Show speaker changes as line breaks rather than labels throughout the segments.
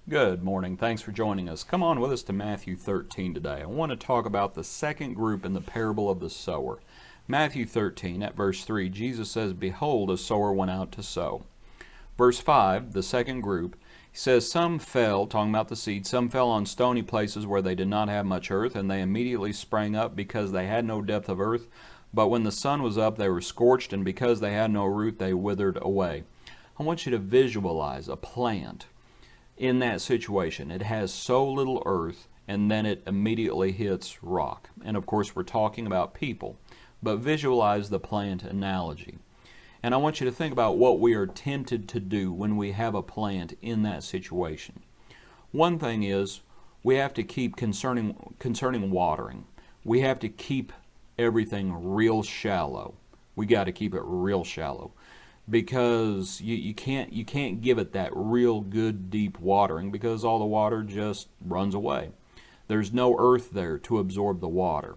Good morning. Thanks for joining us. Come on with us to Matthew 13 today. I want to talk about the second group in the parable of the sower. Matthew 13 at verse 3, Jesus says, "Behold, a sower went out to sow." Verse 5, the second group, he says, "Some fell," talking about the seed, "some fell on stony places where they did not have much earth, and they immediately sprang up because they had no depth of earth. But when the sun was up, they were scorched, and because they had no root, they withered away." I want you to visualize a plant in that situation. It has so little earth, and then it immediately hits rock. And of course, we're talking about people, but visualize the plant analogy. And I want you to think about what we are tempted to do when we have a plant in that situation. One thing is we have to keep concerning watering. We have to keep everything real shallow. We got to keep it real shallow, because you can't give it that real good deep watering, because all the water just runs away. There's no earth there to absorb the water,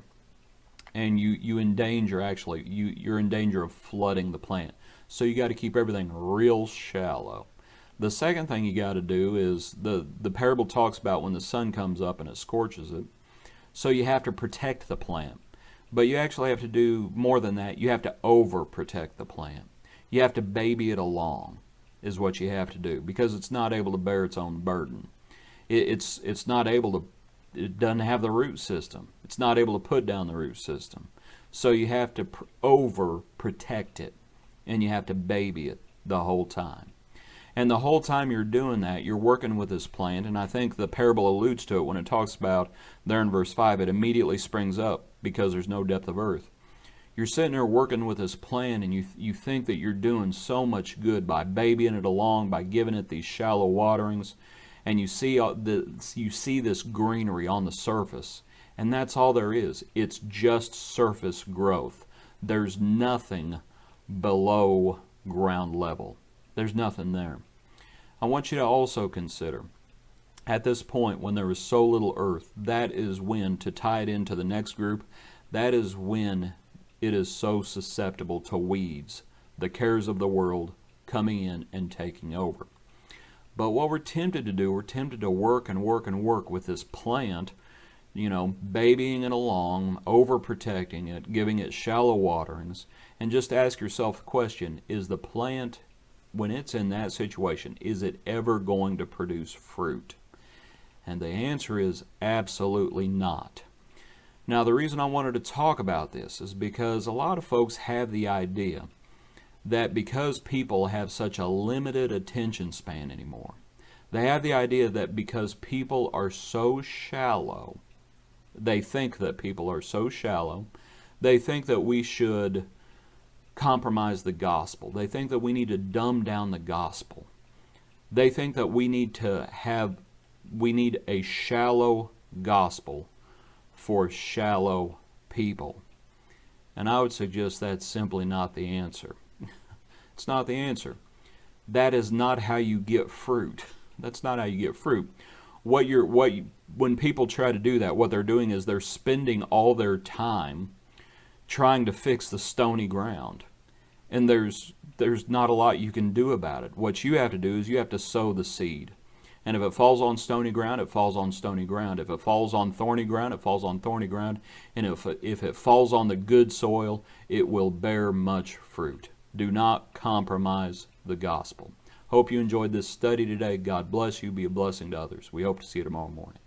and you're in danger of flooding the plant. So you got to keep everything real shallow. The second thing you got to do is the parable talks about when the sun comes up and it scorches it. So you have to protect the plant, but you actually have to do more than that. You have to overprotect the plant. You have to baby it along, is what you have to do, because it's not able to bear its own burden. It's not able to. It doesn't have the root system. It's not able to put down the root system. So you have to overprotect it, and you have to baby it the whole time. And the whole time you're doing that, you're working with this plant. And I think the parable alludes to it when it talks about there in verse 5. It immediately springs up because there's no depth of earth. You're sitting there working with this plant, and you think that you're doing so much good by babying it along, by giving it these shallow waterings, and you see this greenery on the surface, and that's all there is. It's just surface growth. There's nothing below ground level. There's nothing there. I want you to also consider, at this point when there is so little earth, that is when, to tie it into the next group, that is when it is so susceptible to weeds, the cares of the world coming in and taking over. But what we're tempted to do, we're tempted to work and work and work with this plant, babying it along, overprotecting it, giving it shallow waterings, and just ask yourself the question, is the plant, when it's in that situation, is it ever going to produce fruit? And the answer is absolutely not. Now, the reason I wanted to talk about this is because a lot of folks have the idea that because people have such a limited attention span anymore, they have the idea that because people are so shallow, they think that people are so shallow, they think that we should compromise the gospel. They think that we need to dumb down the gospel. They think that we need a shallow gospel for shallow people. And I would suggest that's simply not the answer. It's not the answer. That is not how you get fruit. That's not how you get fruit. When people try to do that, what they're doing is they're spending all their time trying to fix the stony ground. And there's not a lot you can do about it. What you have to do is you have to sow the seed. And if it falls on stony ground, it falls on stony ground. If it falls on thorny ground, it falls on thorny ground. And if it falls on the good soil, it will bear much fruit. Do not compromise the gospel. Hope you enjoyed this study today. God bless you. Be a blessing to others. We hope to see you tomorrow morning.